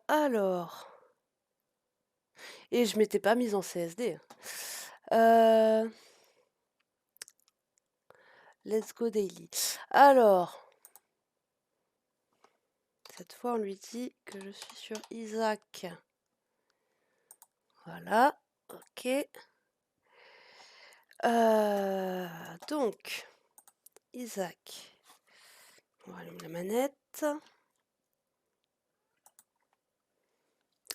Alors, et je m'étais pas mise en CSD. Heu, let's go daily. Alors, cette fois, on lui dit que je suis sur Isaac. Voilà, OK. Donc, Isaac. On va allumer la manette.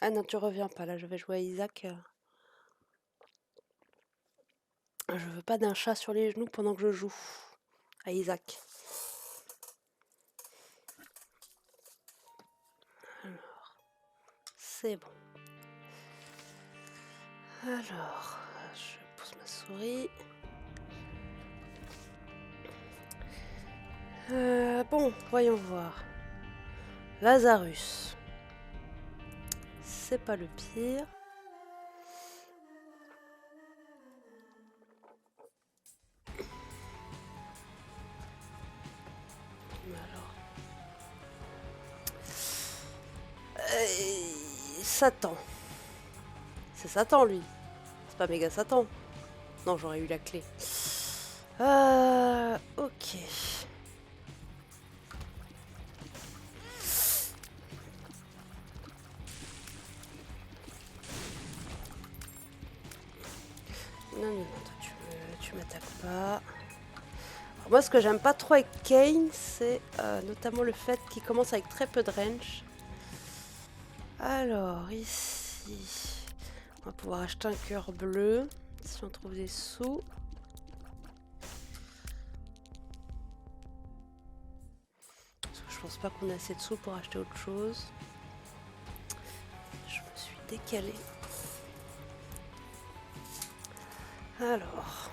Ah non, tu reviens pas là, je vais jouer à Isaac. Je veux pas d'un chat sur les genoux pendant que je joue à Isaac. Alors, c'est bon. Alors, je pousse ma souris. Bon, voyons voir. Lazarus. C'est pas le pire. Mais alors. Satan. C'est Satan lui. C'est pas méga Satan. Non, j'aurais eu la clé. Ok. Non, non, non, toi, tu m'attaques pas. Alors, moi, ce que j'aime pas trop avec Kane, c'est notamment le fait qu'il commence avec très peu de range. Alors, ici, on va pouvoir acheter un cœur bleu, si on trouve des sous. Parce que je pense pas qu'on ait assez de sous pour acheter autre chose. Je me suis décalée. Alors.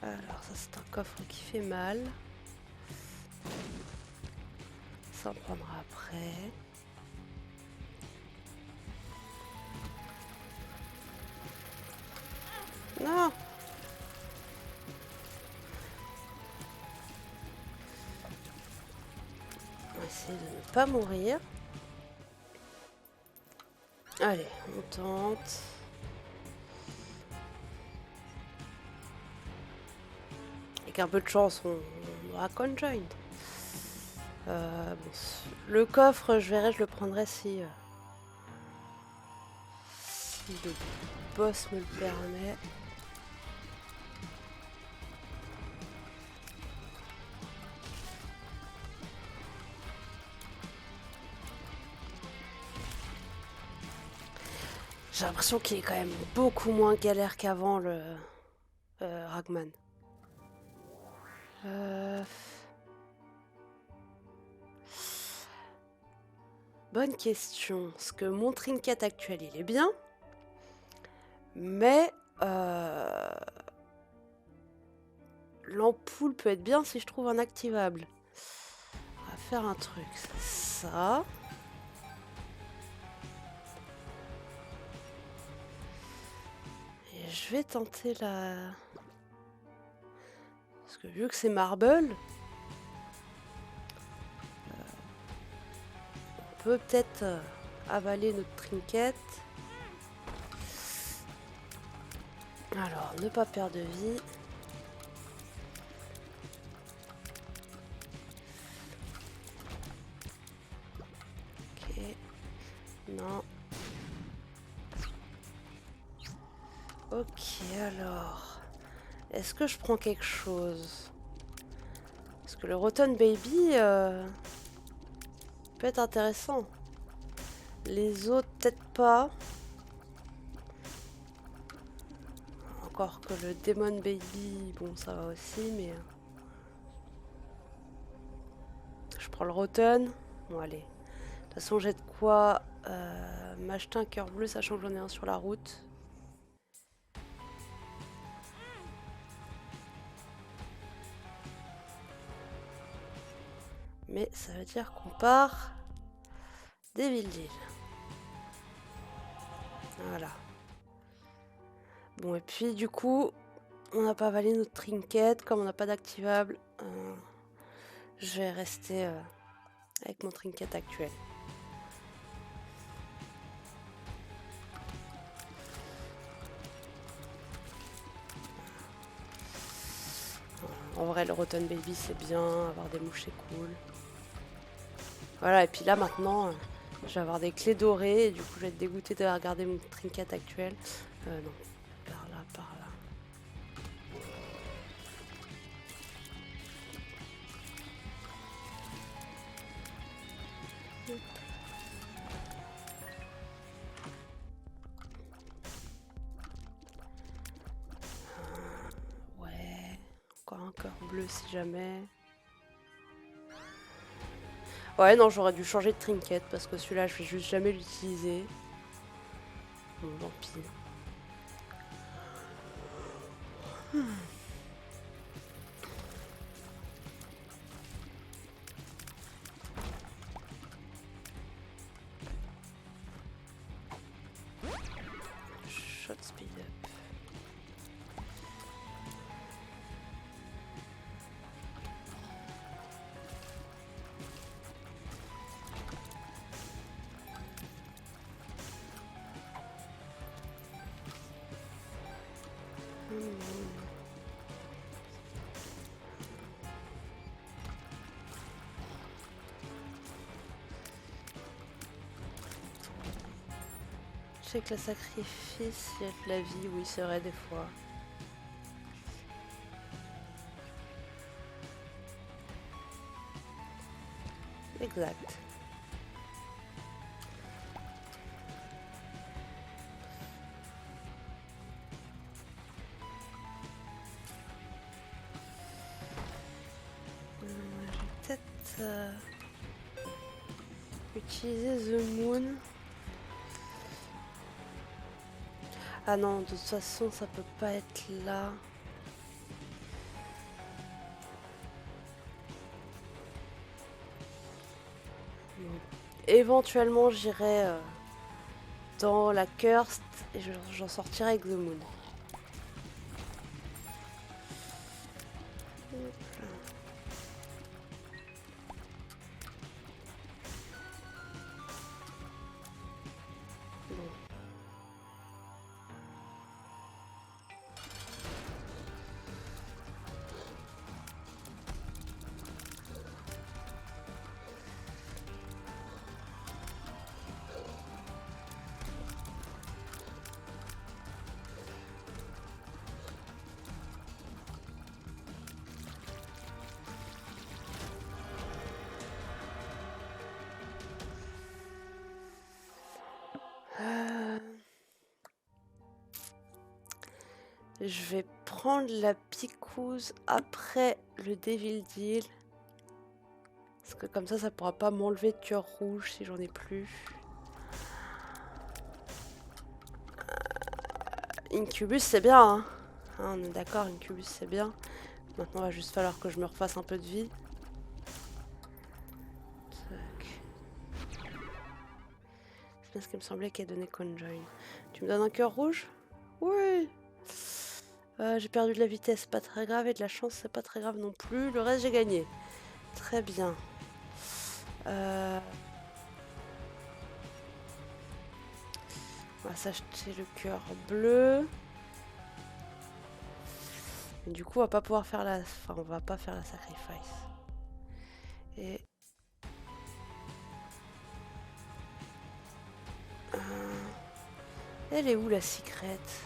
Alors, ça c'est un coffre qui fait mal. Ça on prendra après. Non! On va essayer de ne pas mourir. Allez, on tente. Avec un peu de chance, on aura conjoint. Bon, le coffre, je verrai, je le prendrai si le boss me le permet. J'ai l'impression qu'il est quand même beaucoup moins galère qu'avant, le Ragman. Bonne question. Parce que mon trinket actuel, il est bien. Mais l'ampoule peut être bien si je trouve un activable. On va faire un truc. C'est ça. Et je vais tenter la... Parce que vu que c'est marble, on peut peut-être avaler notre trinket. Alors, ne pas perdre de vie. Ok. Non. Ok, alors. Est-ce que je prends quelque chose? Parce que le Rotten Baby peut être intéressant. Les autres, peut-être pas. Encore que le Demon Baby, bon, ça va aussi, mais... Je prends le Rotten. Bon, allez. De toute façon, j'ai de quoi m'acheter un cœur bleu, sachant que j'en ai un sur la route. Mais ça veut dire qu'on part des villes. Voilà. Bon, et puis du coup, On n'a pas validé notre trinket. Comme on n'a pas d'activable, je vais rester avec mon trinket actuel. En vrai, le Rotten Baby, c'est bien. Avoir des mouches, c'est cool. Voilà, et puis là, maintenant, je vais avoir des clés dorées. Et du coup, je vais être dégoûtée de regarder mon trinket actuel. Non, par là, par là. Ouais, encore un cœur bleu si jamais. Ouais, non, j'aurais dû changer de trinket parce que celui-là, je vais juste jamais l'utiliser. Bon, tant pis. Shot speed up. Je sais que le sacrifice, il y a de la vie, oui, c'est vrai, des fois. Exact. Je vais peut-être utiliser The Moon. Ah non, de toute façon, ça peut pas être là. Éventuellement, j'irai dans la Cursed et j'en sortirai avec The Moon. Je vais prendre la picouse après le Devil Deal. Parce que comme ça pourra pas m'enlever de cœur rouge si j'en ai plus. Incubus, c'est bien, hein. On est d'accord, Incubus, c'est bien. Maintenant, il va juste falloir que je me refasse un peu de vie. Tac. C'est bien ce qui me semblait qu'elle donnait Conjoin. Tu me donnes un cœur rouge? Oui. J'ai perdu de la vitesse, pas très grave, et de la chance, c'est pas très grave non plus. Le reste, j'ai gagné. Très bien. On va s'acheter le cœur bleu. Et du coup, on va pas pouvoir faire la... Enfin, on va pas faire la sacrifice. Et... Elle est où, la secrète?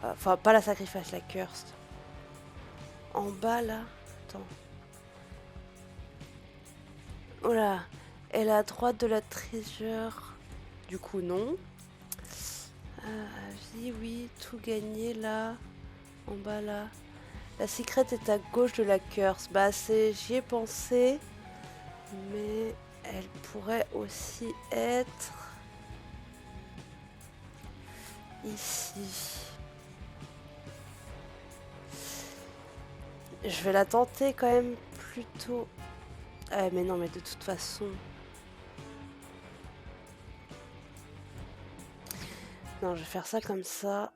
Enfin, pas la sacrifice, la cursed. En bas, là. Attends. Oh là. Elle est à droite de la treasure. Du coup, non. Vie, oui. Tout gagné, là. En bas, là. La secrète est à gauche de la curse. Bah, j'y ai pensé. Mais elle pourrait aussi être... ici. Je vais la tenter quand même plutôt... Ah mais non, mais de toute façon... Non, je vais faire ça comme ça.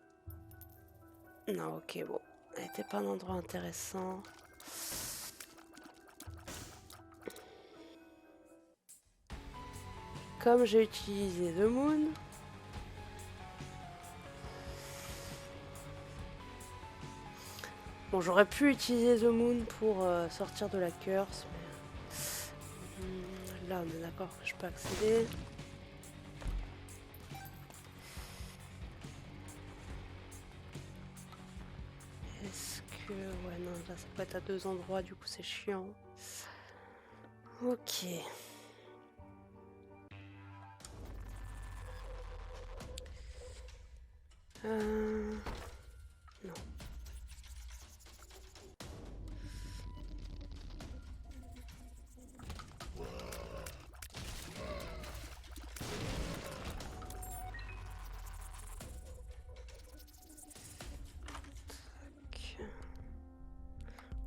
Non, ok, bon. Elle était pas un endroit intéressant. Comme j'ai utilisé The Moon. Bon, j'aurais pu utiliser The Moon pour sortir de la curse, mais là on est d'accord que je peux accéder. Est-ce que... Ouais, non, là ça peut être à 2 endroits, du coup c'est chiant. Ok. Non.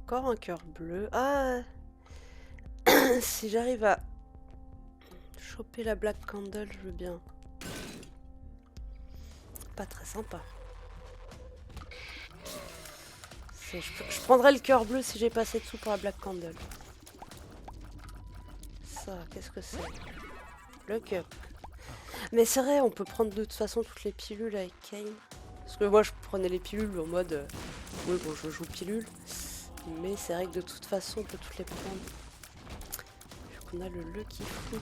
Encore un cœur bleu. Ah. Si j'arrive à choper la Black Candle, je veux bien. Pas très sympa. Je prendrais le cœur bleu si j'ai pas assez de sous pour la Black Candle. Ça, qu'est-ce que c'est? Le cup. Mais c'est vrai, on peut prendre de toute façon toutes les pilules avec Kane. Parce que moi, je prenais les pilules en mode... oui, bon, je joue pilule. Mais c'est vrai que de toute façon, on peut toutes les prendre. Vu qu'on a le Lucky Fruit.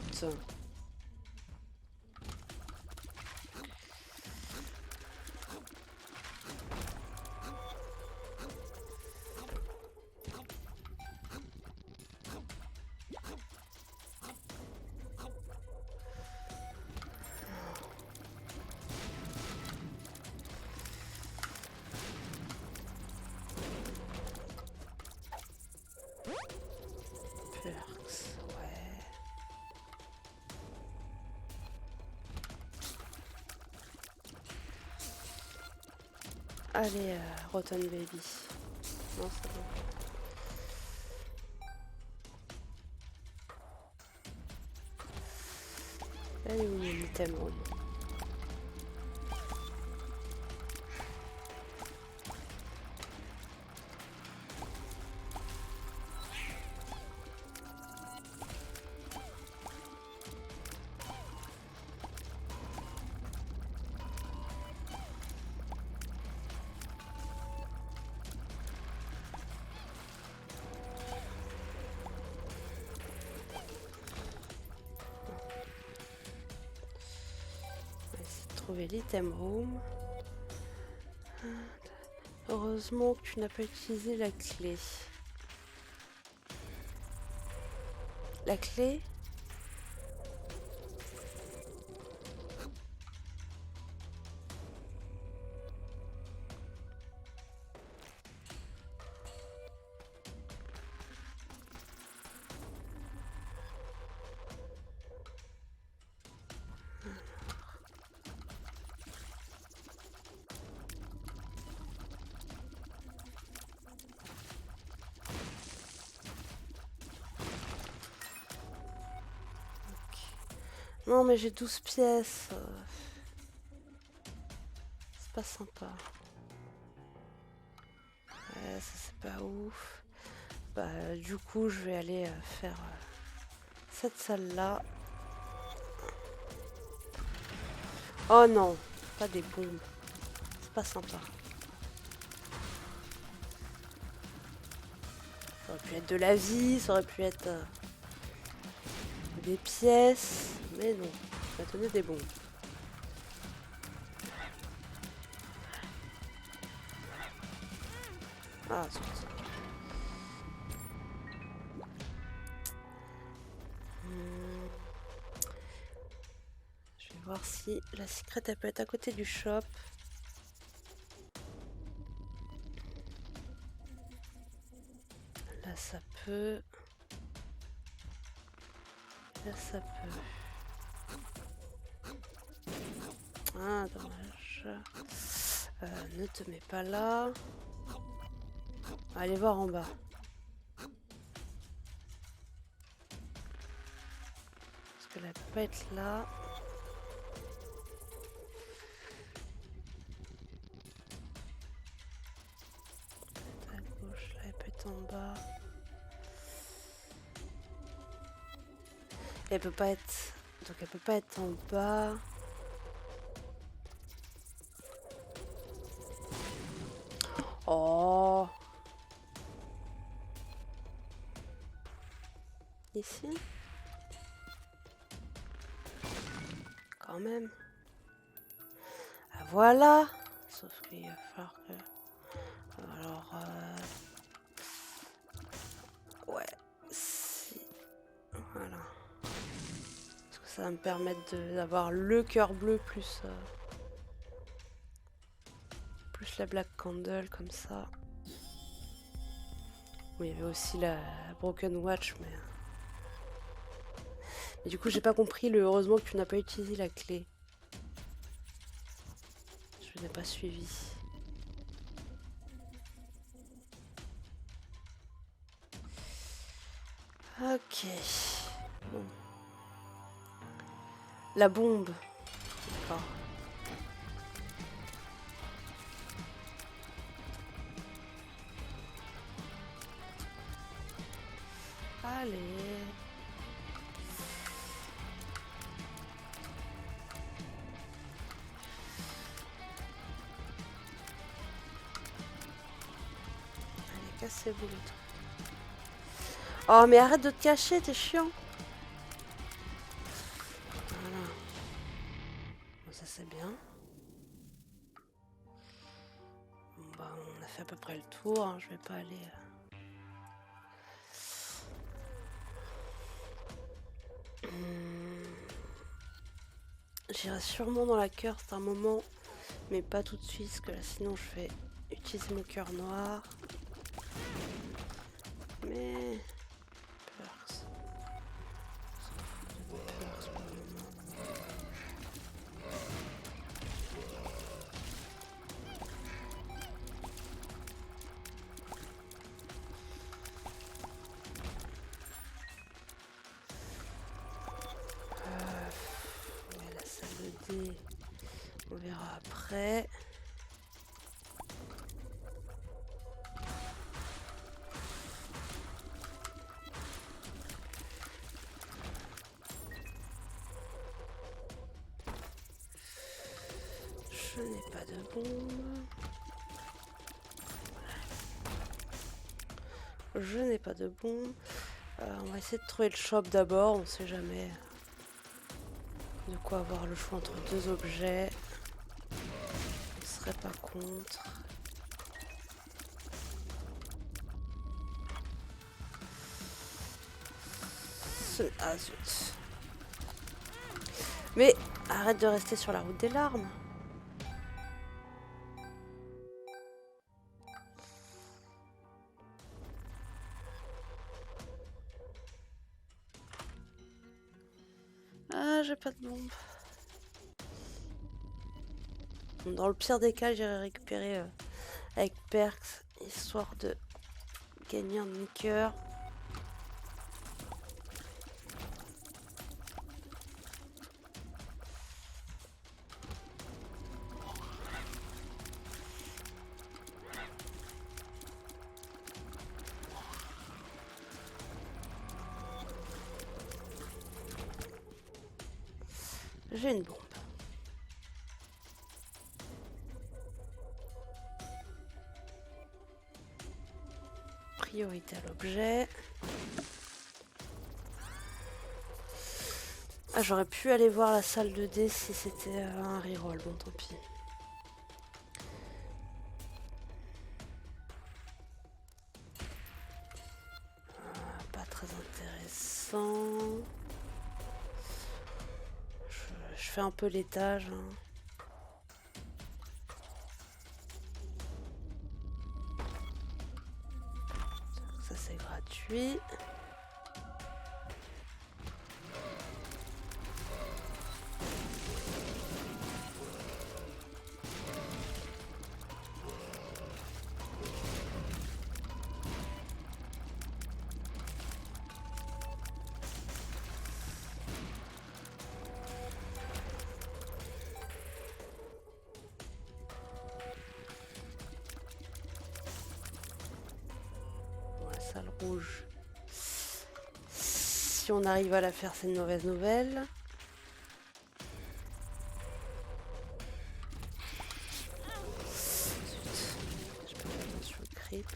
Perks, ouais. Allez, Rotten Baby. Non, c'est bon. Elle est où mon item room? On va essayer de trouver l'item room. Heureusement que tu n'as pas utilisé la clé. La clé? Non, mais j'ai 12 pièces. C'est pas sympa. Ouais, ça c'est pas ouf. Bah, du coup, je vais aller faire cette salle-là. Oh non, pas des bombes. C'est pas sympa. Ça aurait pu être de la vie, ça aurait pu être des pièces. Mais non, ça m'a donné des bombes. Ah, c'est ça. Je vais voir si la secret elle peut être à côté du shop. Là ça peut. Là ça peut. Ah dommage. Ne te mets pas là. Allez voir en bas. Parce que là elle peut pas être là. être en bas. Elle peut pas être... Donc elle peut pas être en bas. Oh. Ici. Quand même. Ah, voilà. Sauf qu'il va falloir que... Alors... Ouais. Si. Voilà. Parce que ça va me permettre d'avoir le cœur bleu plus... plus la Black Candle comme ça. Oui, il y avait aussi la Broken Watch, mais du coup, j'ai pas compris heureusement que tu n'as pas utilisé la clé. Je n'ai pas suivi. Ok. Bon. La bombe. D'accord. Allez. Allez, cassez-vous les trucs. Oh, mais arrête de te cacher, t'es chiant. Voilà. Bon, ça c'est bien. Bon, bah, on a fait à peu près le tour. Hein. Je vais pas aller... J'irai sûrement dans la cœur, c'est un moment, mais pas tout de suite, parce que là, sinon, je vais utiliser mon cœur noir. Mais... Perks. Perks pour le moment. Ouais, la salle de dé, on verra après. Je n'ai pas de bombe. Je n'ai pas de bombe. On va essayer de trouver le shop d'abord, on sait jamais de quoi avoir le choix entre deux objets. Je ne serais pas contre. Ah zut. Mais arrête de rester sur la route des larmes. Ah, j'ai pas de bombe. Dans le pire des cas, j'irai récupérer avec Perks, histoire de gagner un demi-cœur. J'ai une bombe. Priorité à l'objet. Ah, j'aurais pu aller voir la salle de dés si c'était un reroll. Bon, tant pis. Pas très intéressant. Je fais un peu l'étage. Hein. Ça c'est gratuit. rouge. Si on arrive à la faire, c'est une mauvaise nouvelle. Je peux faire attention au creep.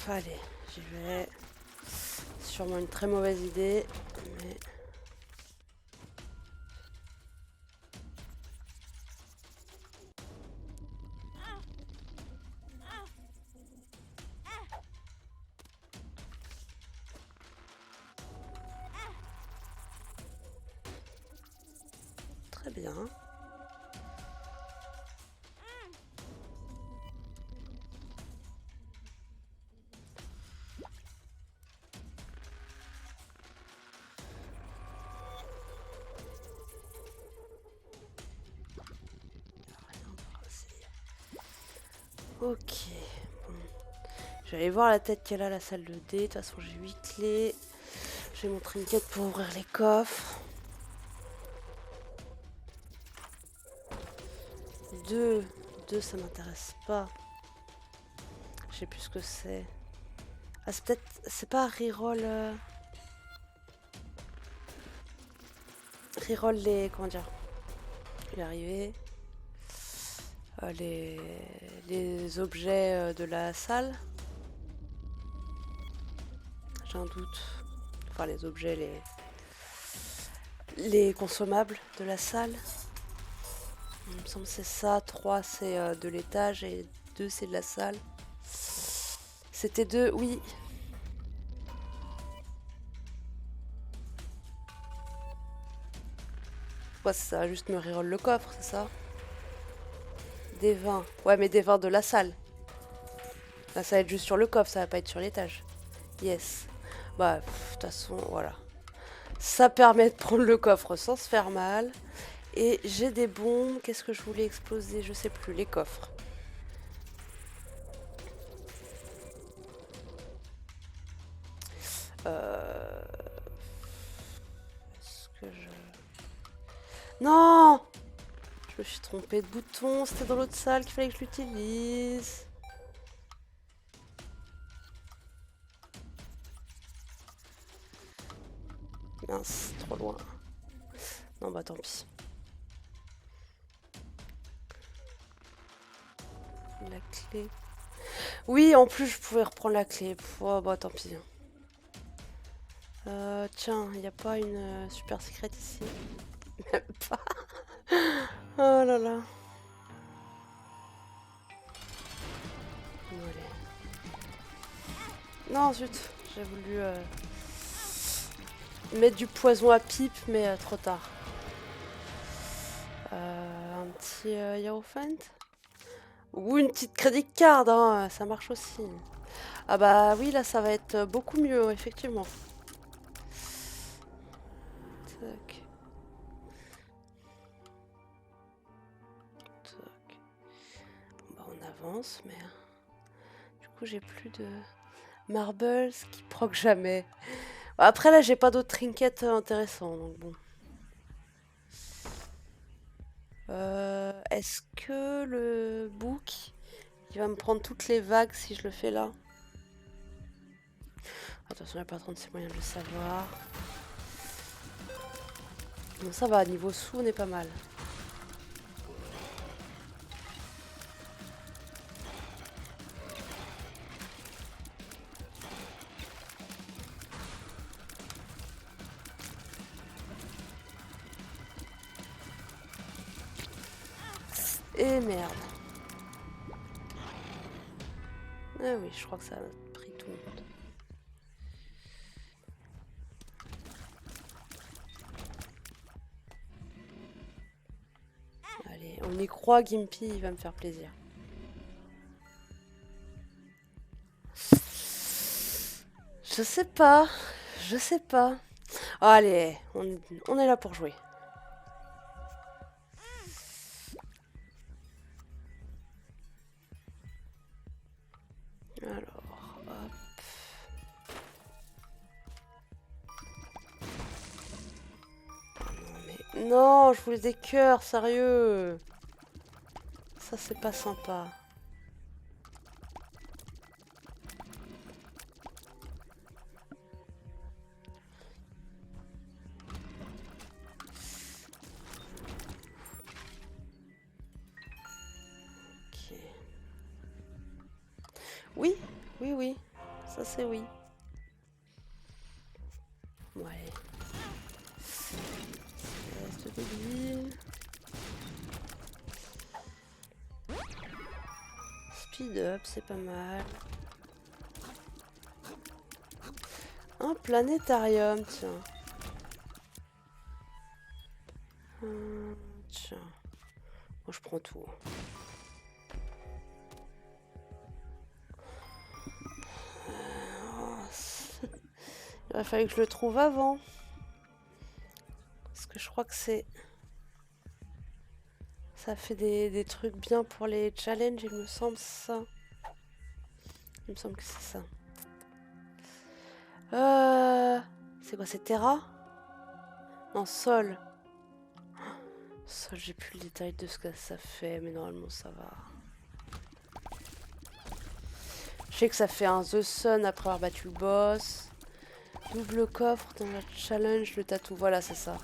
Allez, j'y vais. Sûrement une très mauvaise idée, mais... Très bien. Ok. Bon. Je vais aller voir la tête qu'elle a, la salle de dé. De toute façon, j'ai 8 clés. J'ai mon trinket pour ouvrir les coffres. 2, ça m'intéresse pas. Je sais plus ce que c'est. Ah, c'est peut-être... C'est pas reroll... Reroll les... Comment dire? Je vais arriver. Les objets de la salle. J'ai un doute. Enfin, les objets, les consommables de la salle. Il me semble que c'est ça. 3, c'est de l'étage et 2, c'est de la salle. C'était 2, oui. Ouais, ça va juste me reroll le coffre, c'est ça? Des 20. Ouais, mais des 20 de la salle. Là, ça va être juste sur le coffre, ça va pas être sur l'étage. Yes. Bah, de toute façon, voilà. Ça permet de prendre le coffre sans se faire mal. Et j'ai des bombes. Qu'est-ce que je voulais exploser? Je sais plus. Les coffres. Est-ce que je... Non! Je me suis trompée de bouton. C'était dans l'autre salle qu'il fallait que je l'utilise. Mince, trop loin. Non, bah tant pis. La clé. Oui, en plus, je pouvais reprendre la clé. Oh, bah tant pis. Tiens, il n'y a pas une super secrète ici? Même pas. Oh là là. Bon, allez. Non, zut. J'ai voulu mettre du poison à pipe, mais trop tard. Un petit Hierophant? Ou une petite credit card, hein, ça marche aussi. Ah bah oui, là, ça va être beaucoup mieux, effectivement. Tac. Tac. Bon, bah, on avance, mais... Du coup, j'ai plus de marbles qui proc jamais. Après, là, j'ai pas d'autres trinkets intéressants, donc bon. Est-ce que le book, il va me prendre toutes les vagues si je le fais là? Attention, il n'y a pas 36 moyens de le savoir. Bon, ça va, niveau sous, on est pas mal. Et merde. Ah oui, je crois que ça a pris tout le monde. Allez, on y croit, Gimpy, il va me faire plaisir. Je sais pas, je sais pas. Allez, on est là pour jouer. Alors, hop. Non, mais... Non, je voulais des cœurs, sérieux. Ça c'est pas sympa. Ok. Oui, oui, oui. Ça c'est oui. Ouais. Reste de l'huile. Speed up, c'est pas mal. Un planétarium, tiens. Tiens. Moi, je prends tout. Il aurait fallu que je le trouve avant. Parce que je crois que c'est... Ça fait des trucs bien pour les challenges, il me semble ça. Il me semble que c'est ça. C'est quoi, c'est Terra? Non, Sol. Sol, j'ai plus le détail de ce que ça fait, mais normalement ça va. Je sais que ça fait un The Sun après avoir battu le boss. Double coffre dans le challenge, le tatou. Voilà, c'est ça.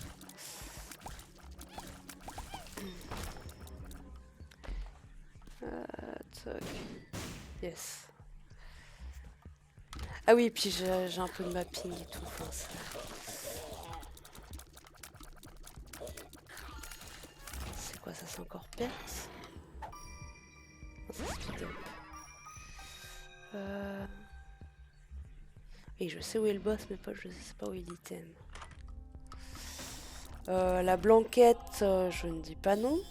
Toc. Yes. Ah oui, puis j'ai un peu de mapping et tout. Enfin, c'est quoi ça? C'est encore perse? C'est speed up. Et je sais où est le boss, mais pas, je sais pas où est l'item. La blanquette, je ne dis pas non.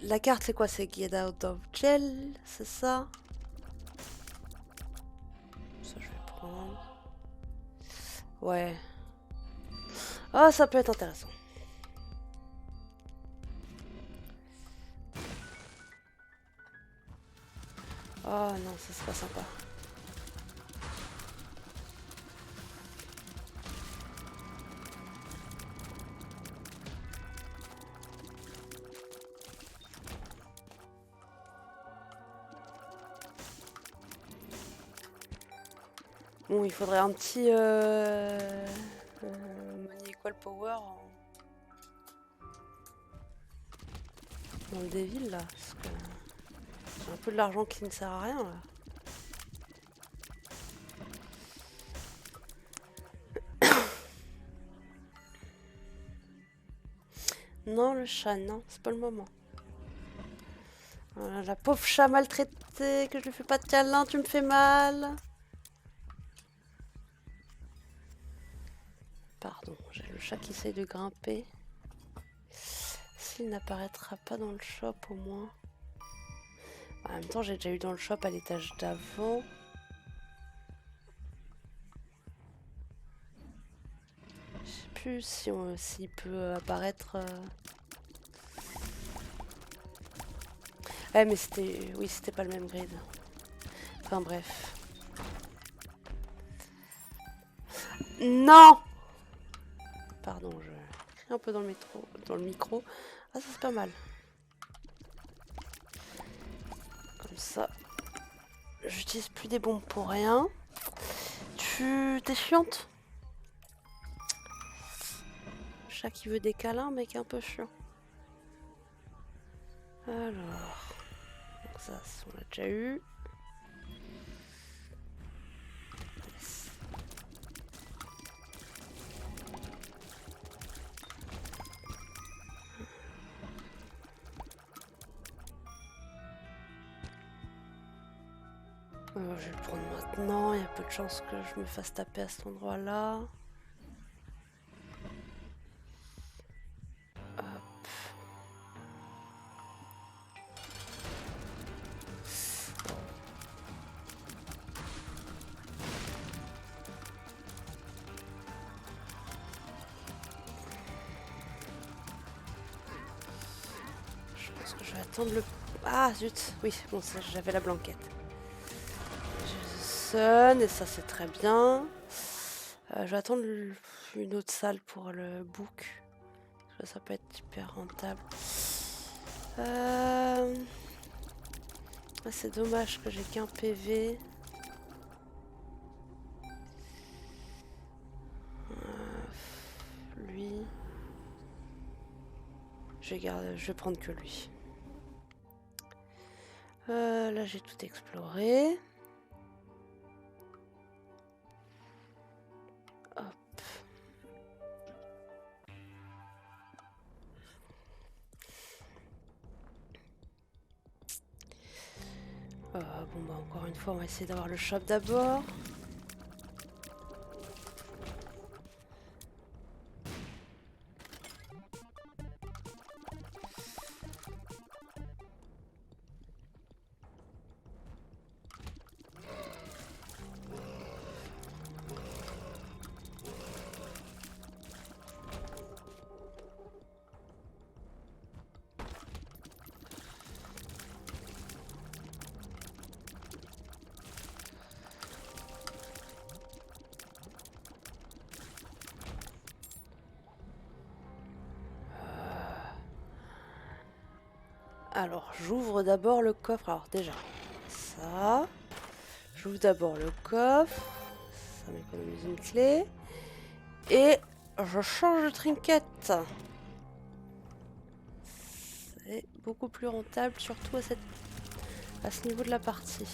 La carte, c'est quoi? C'est Get Out of Jail, c'est ça? Ça, je vais prendre. Ouais. Ah, ça peut être intéressant. Oh non, ça c'est pas sympa. Bon, il faudrait un petit Maniacal Power dans le Devil là, parce que j'ai un peu de l'argent qui ne sert à rien là. Non, le chat, non, c'est pas le moment. Voilà, la pauvre chat maltraité, que je lui fais pas de câlin, tu me fais mal. Pardon, j'ai le chat qui essaye de grimper. S'il n'apparaîtra pas dans le shop au moins. En même temps, j'ai déjà eu dans le shop à l'étage d'avant. Je sais plus si s'il peut apparaître. Ouais, mais c'était... Oui, c'était pas le même grid. Enfin bref. Non! Pardon, je crie un peu dans le micro. Ah, ça c'est pas mal. Comme ça, j'utilise plus des bombes pour rien. T'es chiante? Chat qui veut des câlins, mec un peu chiant. Alors, donc ça, on l'a déjà eu. Yes. Je vais le prendre maintenant. Il y a peu de chances que je me fasse taper à cet endroit-là. Je vais attendre le... Ah zut, oui, bon ça j'avais la blanquette. J'ai le sun et ça c'est très bien. Je vais attendre une autre salle pour le book. Ça peut être hyper rentable. C'est dommage que j'ai qu'un PV. Lui. Je vais prendre que lui. Là j'ai tout exploré. Hop. Bon bah encore une fois on va essayer d'avoir le shop d'abord. Alors, j'ouvre d'abord le coffre. Alors déjà, ça. J'ouvre d'abord le coffre. Ça m'économise une clé. Et je change de trinket. C'est beaucoup plus rentable, surtout à ce niveau de la partie.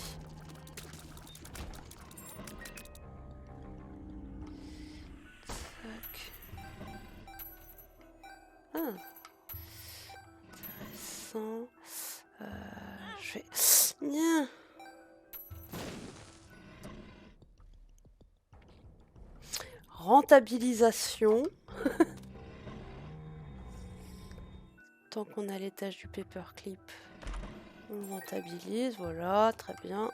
Tac. Ah. Intéressant. Je vais... Nya. Rentabilisation. Tant qu'on a l'étage du paperclip, on rentabilise. Voilà, très bien.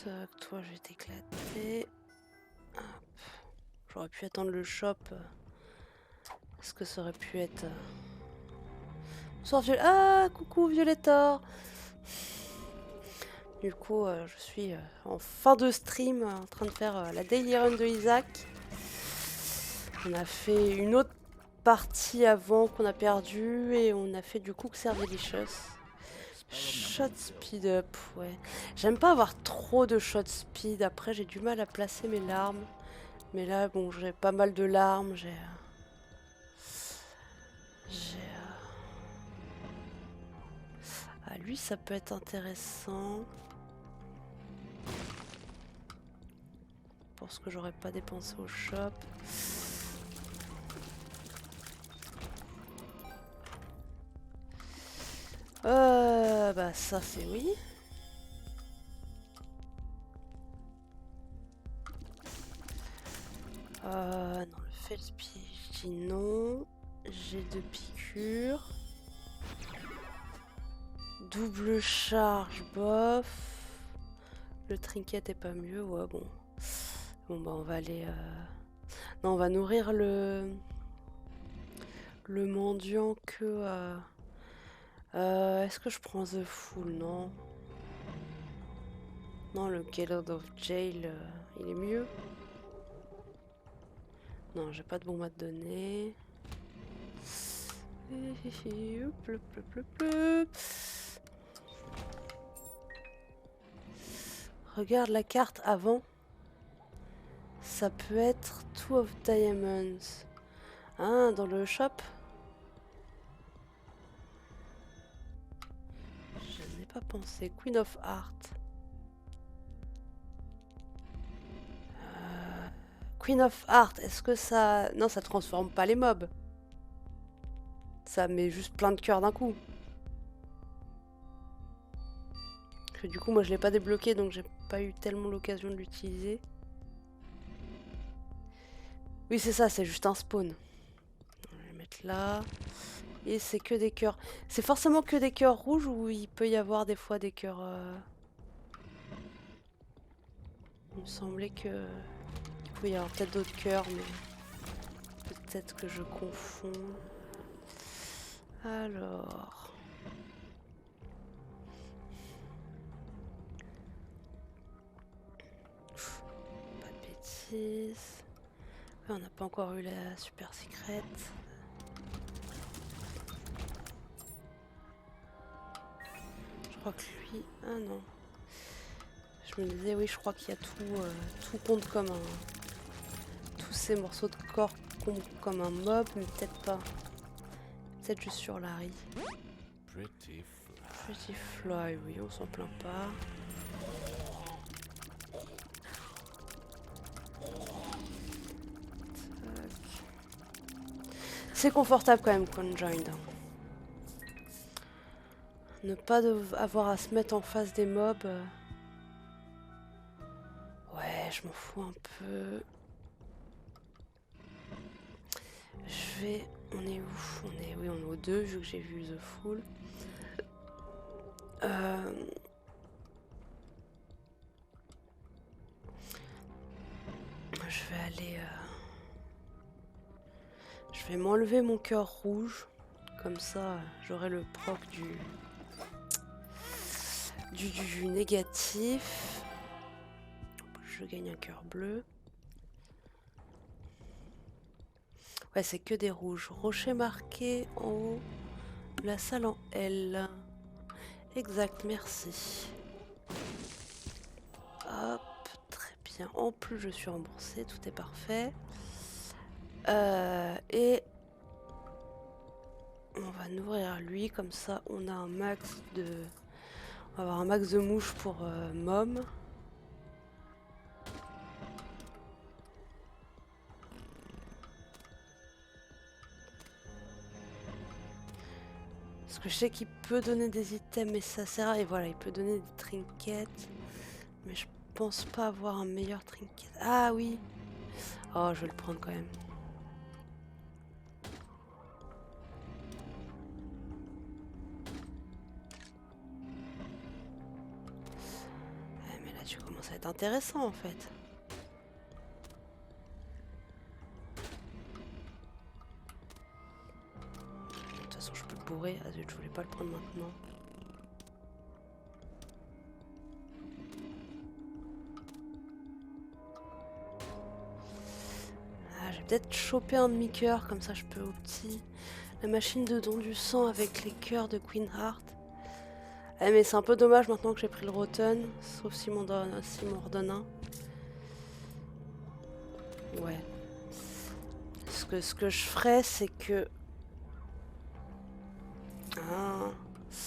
Tac, toi, je vais t'éclater. J'aurais pu attendre le shop. Est-ce que ça aurait pu être... Bonsoir, Ah, coucou Violetta. Du coup, je suis en fin de stream en train de faire la daily run de Isaac. On a fait une autre partie avant qu'on a perdu et on a fait du coup que c'est delicious. Shot speed up, ouais. J'aime pas avoir trop de shot speed. Après, j'ai du mal à placer mes larmes. Mais là, bon, j'ai pas mal de larmes. Ah, lui, ça peut être intéressant. Pour ce que j'aurais pas dépensé au shop. Bah ça c'est oui. Non, le felspie, je dis non. J'ai 2 piqûres. Double charge, bof. Le trinket est pas mieux, ouais, bon. Bon, bah, on va aller... Non, on va nourrir le mendiant que... Est-ce que je prends The Fool? Non. Non, le Gallard of Jail, il est mieux. Non, j'ai pas de bombe à te donner. Regarde la carte avant. Ça peut être Two of Diamonds. Ah, dans le shop. Je n'ai pas pensé. Queen of Heart. Queen of Heart, est-ce que ça... Non, ça transforme pas les mobs. Ça met juste plein de cœurs d'un coup. Parce que du coup, moi, je l'ai pas débloqué, donc j'ai pas eu tellement l'occasion de l'utiliser. Oui, c'est ça, c'est juste un spawn. On va le mettre là. Et c'est que des cœurs. C'est forcément que des cœurs rouges ou il peut y avoir des fois des cœurs... Il me semblait que... Il pouvait y avoir peut-être d'autres cœurs, mais... Peut-être que je confonds. Alors... 6. On n'a pas encore eu la super secrète. Je crois que lui... Ah non. Je me disais, oui, je crois qu'il y a tout compte comme un... Tous ces morceaux de corps comptent comme un mob, mais peut-être pas. Peut-être juste sur Larry. Pretty Fly, oui, on s'en plaint pas. C'est confortable quand même, Conjoined. Ne pas avoir à se mettre en face des mobs. Ouais, je m'en fous un peu. Je vais... On est où? Oui, on est au 2, vu que j'ai vu The Fool. Je vais aller... Je vais m'enlever mon cœur rouge. Comme ça, j'aurai le proc du négatif. Je gagne un cœur bleu. Ouais, c'est que des rouges. Rocher marqué en haut. La salle en L. Exact, merci. Hop, très bien. En plus, je suis remboursée, tout est parfait. Et on va nourrir lui, comme ça on a un max de... On va avoir un max de mouches pour Mom. Parce que je sais qu'il peut donner des items, mais ça sert à... Et voilà, il peut donner des trinkets. Mais je pense pas avoir un meilleur trinket. Ah oui. Oh, je vais le prendre quand même. Ouais, mais là, tu commences à être intéressant en fait. De toute façon, je peux le bourrer. Ah, je voulais pas le prendre maintenant. Je vais peut-être choper un demi-cœur, comme ça je peux au petit. La machine de don du sang avec les cœurs de Queen Heart. Mais c'est un peu dommage maintenant que j'ai pris le Rotten, sauf si m'en redonne un. Ouais. Ce que je ferais, c'est que... Ah. Je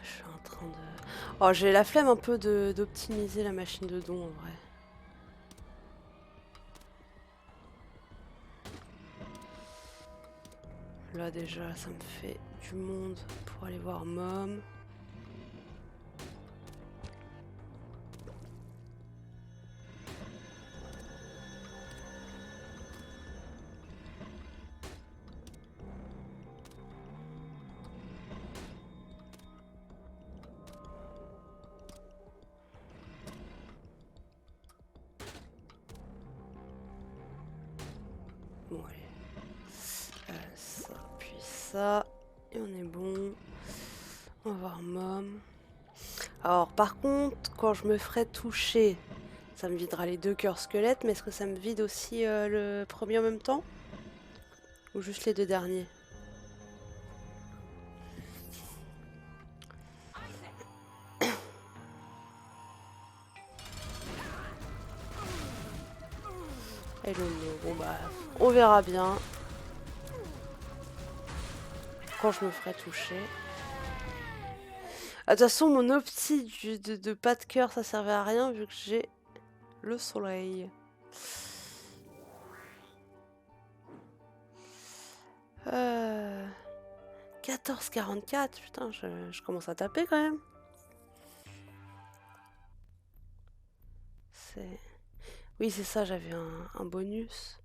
suis en train de... Oh, j'ai la flemme un peu d'optimiser la machine de don en vrai. Là déjà, ça me fait du monde pour aller voir Mom. Bon allez. Ça, puis ça. Et on est bon. On va voir Mom. Alors par contre, quand je me ferai toucher, ça me videra les 2 cœurs squelettes, mais est-ce que ça me vide aussi le premier en même temps? Ou juste les 2 derniers? Et le bon bah, on verra bien quand je me ferai toucher. De toute façon, mon opti de pas de cœur, ça servait à rien vu que j'ai le soleil. 14,44, putain, je commence à taper quand même. Oui, c'est ça, j'avais un bonus.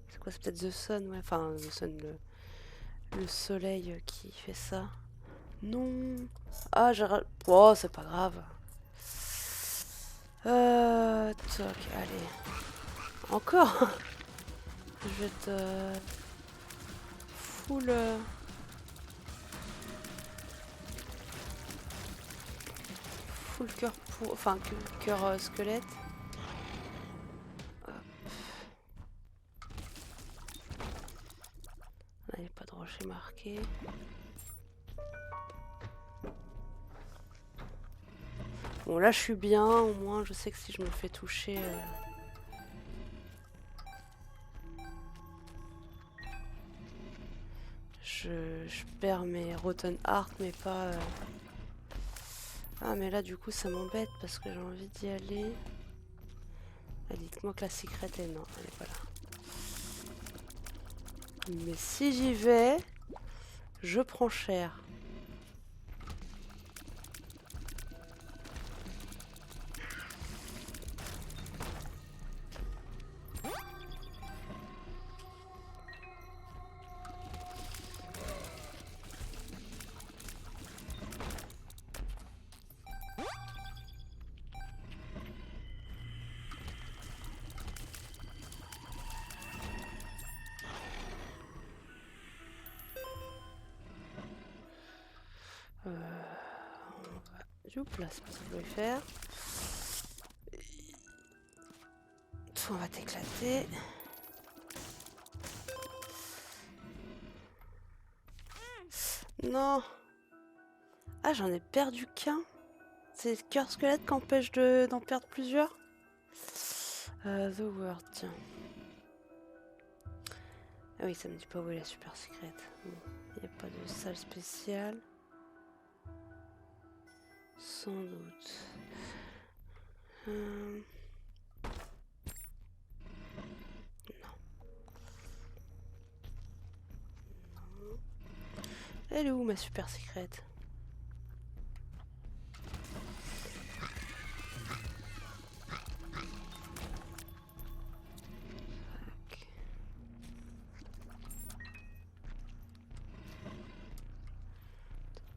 C'est quoi, c'est peut-être The Sun, ouais. Enfin, The Sun, le soleil qui fait ça. Non. Ah, oh, c'est pas grave. Toc, allez. Encore. Je vais te... Full... Full cœur pour... Enfin, cœur squelette. Bon, là, je suis bien. Au moins, je sais que si je me fais toucher... je perds mes Rotten Heart, mais pas... Ah, mais là, du coup, ça m'embête parce que j'ai envie d'y aller. Ah, dites-moi que la secret est... Non, elle est pas là. Mais si j'y vais, je prends cher. Là, c'est pas ce que je voulais faire. On va t'éclater. Non. Ah, j'en ai perdu qu'un. C'est le cœur squelette qui empêche d'en perdre plusieurs. The Word, tiens. Ah oui, ça me dit pas où est la super secrète. Bon, il n'y a pas de salle spéciale. Sans doute. Non. Non. Elle est où ma super secrète?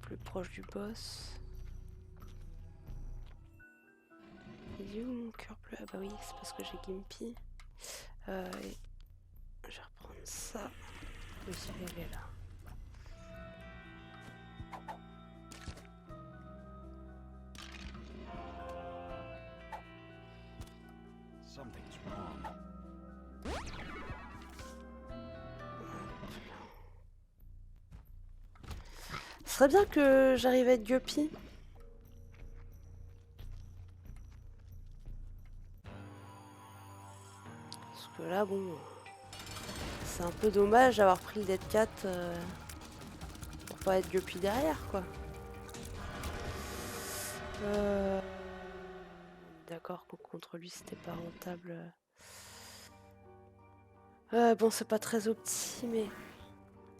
Plus proche du boss. Il est où mon cœur bleu? Ah bah oui, c'est parce que j'ai Gimpy. Je vais reprendre ça. Oui, elle est là. Something's wrong. Ce serait bien que j'arrive à être Guppy. Parce que là, bon... C'est un peu dommage d'avoir pris le Dead Cat pour pas être Guppy derrière, quoi. D'accord, contre lui, c'était pas rentable. Bon, c'est pas très opti, mais...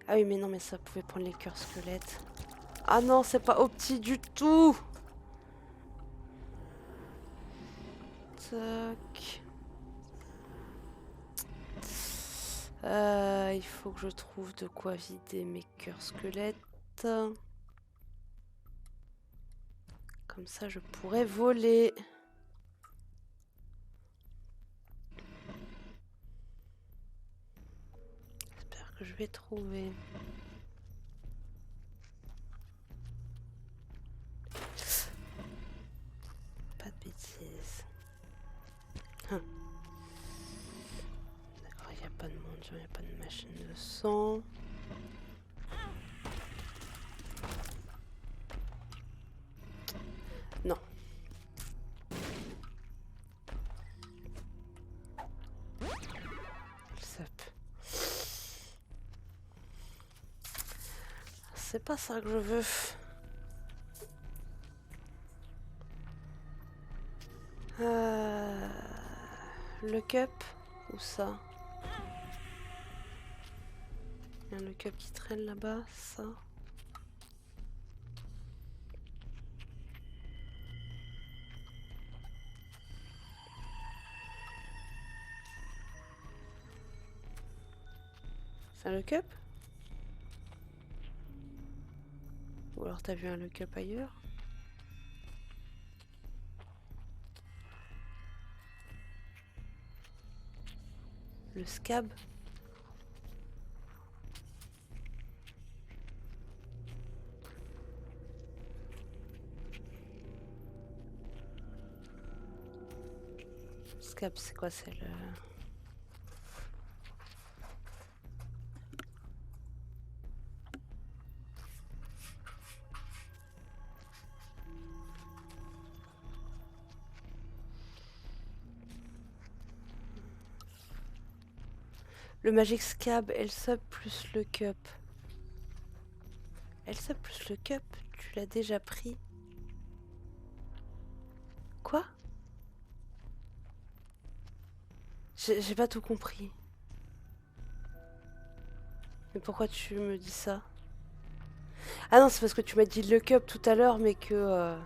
Ah oui, mais non, mais ça pouvait prendre les cœurs squelettes. Ah non, c'est pas opti du tout. Tac. Il faut que je trouve de quoi vider mes cœurs squelettes. Comme ça, je pourrais voler. J'espère que je vais trouver. Pas de bêtises. D'accord, il n'y a pas de mendiant, il n'y a pas de machine de sang. Non. C'est pas ça que je veux. Le cup ou ça? Il y a le cup qui traîne là-bas, ça. C'est un look up? Ou alors t'as vu un look up ailleurs? Le scab? Scab, c'est quoi? C'est le... Le Magic Scab, L-Sub plus le Cup. L-Sub plus le Cup, tu l'as déjà pris. Quoi? J'ai pas tout compris. Mais pourquoi tu me dis ça? Ah non, c'est parce que tu m'as dit le Cup tout à l'heure, mais que...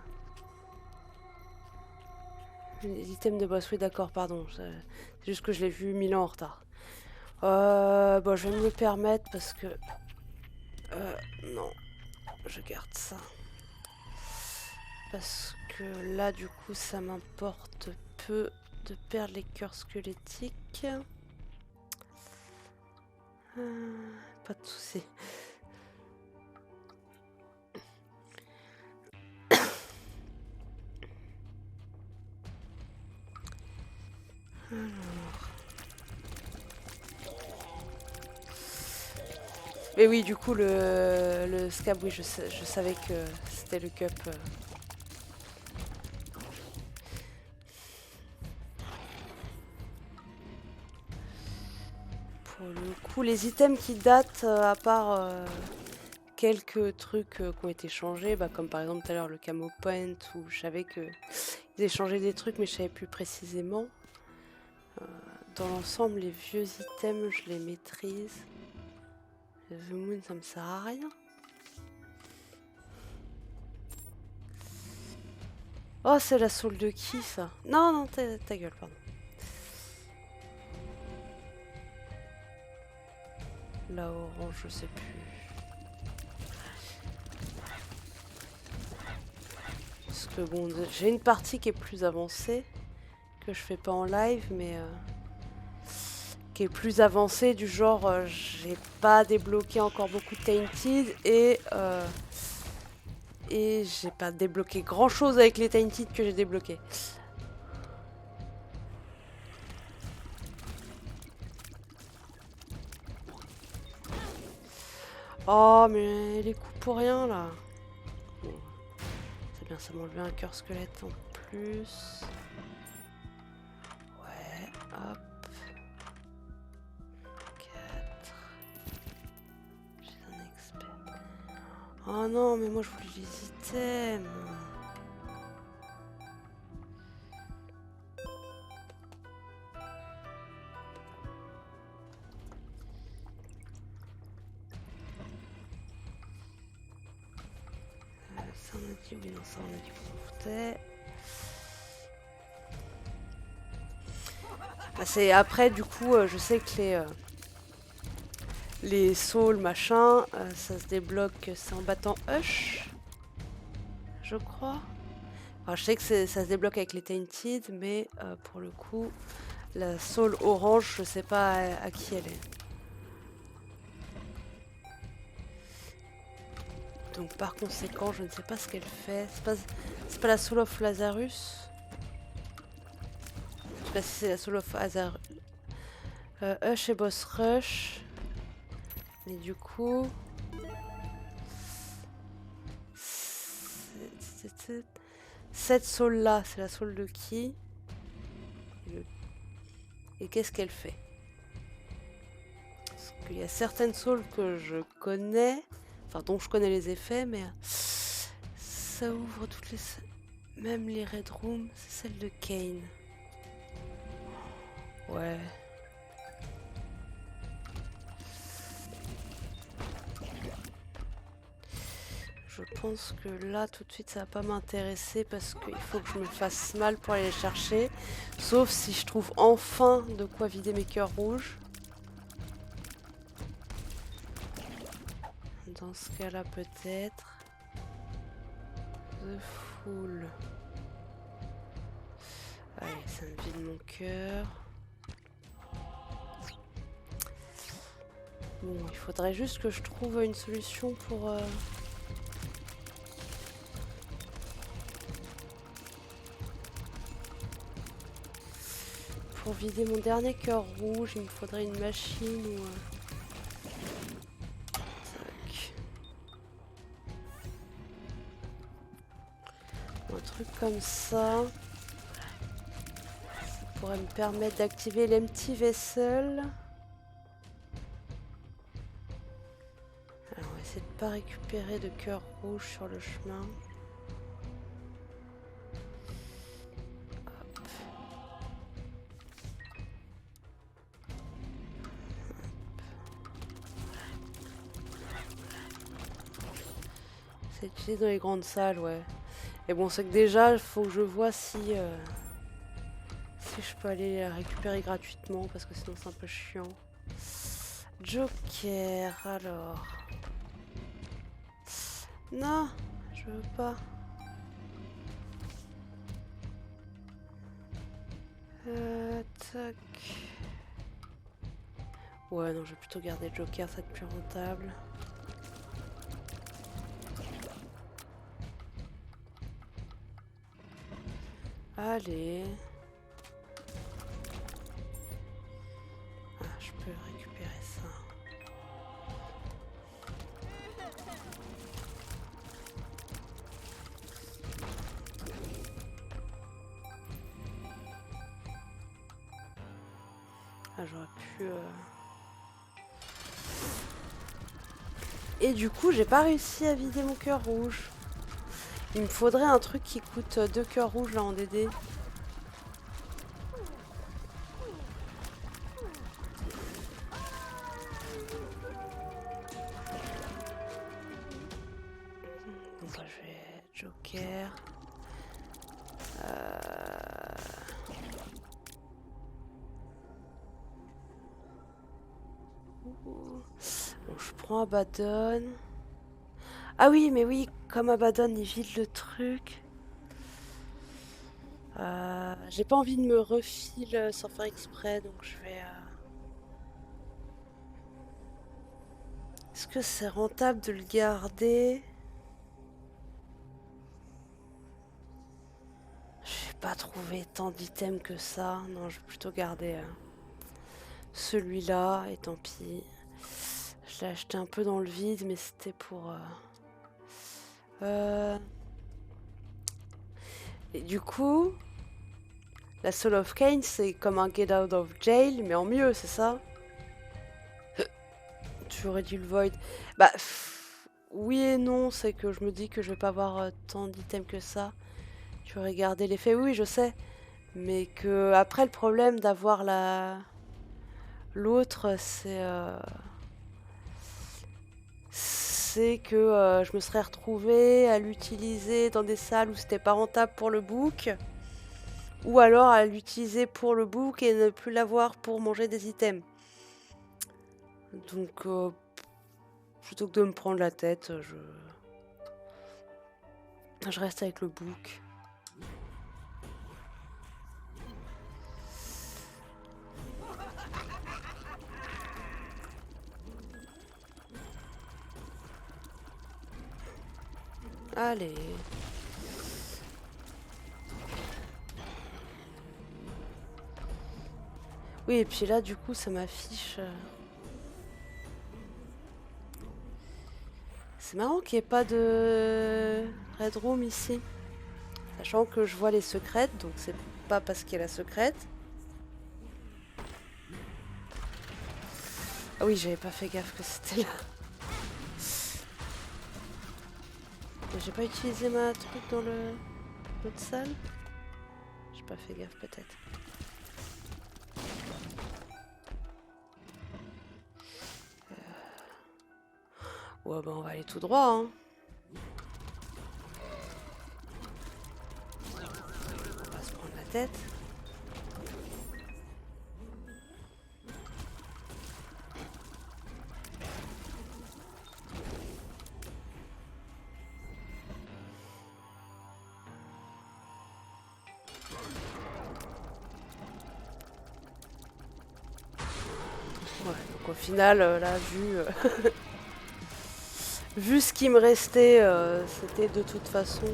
Les items de boss, oui d'accord, pardon. C'est juste que je l'ai vu 1000 ans en retard. Bon, je vais me le permettre parce que... non, je garde ça. Parce que là, du coup, ça m'importe peu de perdre les cœurs squelettiques. Pas de soucis. Mais oui, du coup, le scab, oui, je savais que c'était le cup. Pour le coup, les items qui datent, à part quelques trucs qui ont été changés, bah, comme par exemple tout à l'heure le camo point, où je savais qu'ils avaient changé des trucs, mais je savais plus précisément. Dans l'ensemble, les vieux items, je les maîtrise. The Moon, ça me sert à rien. Oh, c'est la soul de qui, ça? Non, non, ta gueule, pardon. La orange, je sais plus. Parce que bon, j'ai une partie qui est plus avancée, que je fais pas en live, mais... qui est plus avancée, du genre, j'ai pas débloqué encore beaucoup de Tainted, et j'ai pas débloqué grand chose avec les Tainted que j'ai débloqués. Oh, mais les coups pour rien là. Bon, c'est bien, ça m'a enlevé un cœur squelette en plus. Ouais, hop. 4. J'ai un expert. Oh non, mais moi je voulais les items. Ça on a dit, oui, non, ça on a dit qu'on s'en foutait. Bah, c'est après, du coup, je sais que les saules, machin, ça se débloque, c'est en battant Hush, je crois. Enfin, je sais que ça se débloque avec les Tainted, mais pour le coup, la soul orange, je sais pas à qui elle est. Donc par conséquent, je ne sais pas ce qu'elle fait. C'est pas la Soul of Lazarus. Je sais pas si c'est la Soul of Lazarus. Hush et Boss Rush. Mais du coup... Cette soul là, c'est la soul de qui? Et qu'est-ce qu'elle fait? Parce qu'il y a certaines souls que je connais, enfin dont je connais les effets, mais ça ouvre toutes les... Même les Red Rooms, c'est celle de Kane. Ouais. Je pense que là, tout de suite, ça va pas m'intéresser parce qu'il faut que je me fasse mal pour aller les chercher. Sauf si je trouve enfin de quoi vider mes cœurs rouges. Dans ce cas-là, peut-être. The Fool. Allez, ça me vide mon cœur. Bon, il faudrait juste que je trouve une solution pour... Pour vider mon dernier cœur rouge, il me faudrait une machine ou... Un truc comme ça. Ça pourrait me permettre d'activer l'Empty Vessel. pas récupéré de cœur rouge sur le chemin. C'est utilisé dans les grandes salles, ouais. Et bon, c'est que déjà, il faut que je vois si je peux aller la récupérer gratuitement, parce que sinon c'est un peu chiant. Joker, alors. Non, je veux pas. Tac. Ouais, non, je vais plutôt garder Joker, ça va être plus rentable. Allez. Ah, je peux récupérer ça. Ah, j'aurais pu... Et du coup, j'ai pas réussi à vider mon cœur rouge. Il me faudrait un truc qui coûte 2 cœurs rouges là en DD. Donc là, je vais Joker. Donc je prends Abaddon. Ah oui, mais oui, comme Abaddon, il vide le truc. J'ai pas envie de me refiler sans faire exprès, donc je vais... Est-ce que c'est rentable de le garder? J'ai pas trouvé tant d'items que ça. Non, je vais plutôt garder celui-là, et tant pis. Je l'ai acheté un peu dans le vide, mais c'était pour... Et du coup, la Soul of Cain, c'est comme un Get Out of Jail, mais en mieux, c'est ça? Tu aurais dû le Void. Bah, oui et non, c'est que je me dis que je vais pas avoir tant d'items que ça. Tu aurais gardé l'effet, oui, je sais. Mais que après, le problème d'avoir l'autre, c'est que je me serais retrouvée à l'utiliser dans des salles où c'était pas rentable pour le book, ou alors à l'utiliser pour le book et ne plus l'avoir pour manger des items. Donc plutôt que de me prendre la tête, je reste avec le book. Allez. Oui, et puis là, du coup, ça m'affiche... C'est marrant qu'il n'y ait pas de Red Room ici. Sachant que je vois les secrètes, donc c'est pas parce qu'il y a la secrète. Ah oui, j'avais pas fait gaffe que c'était là. J'ai pas utilisé ma truc dans l'autre salle. J'ai pas fait gaffe peut-être. Ouais, bah on va aller tout droit, hein. On va se prendre la tête. Ouais, donc au final, là, vu ce qui me restait, c'était de toute façon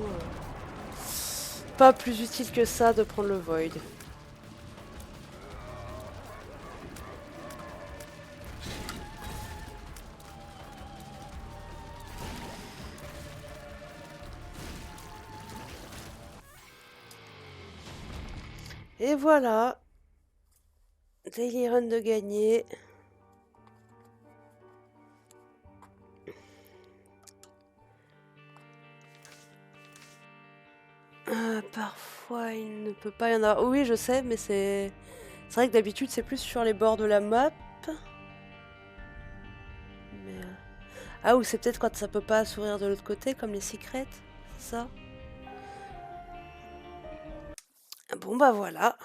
pas plus utile que ça de prendre le Void. Et voilà, Daily Run de gagné. parfois il ne peut pas y en avoir. Oui, je sais, mais c'est vrai que d'habitude c'est plus sur les bords de la map. Mais ah, ou c'est peut-être quand ça peut pas s'ouvrir de l'autre côté, comme les secrets, c'est ça? Bon bah voilà.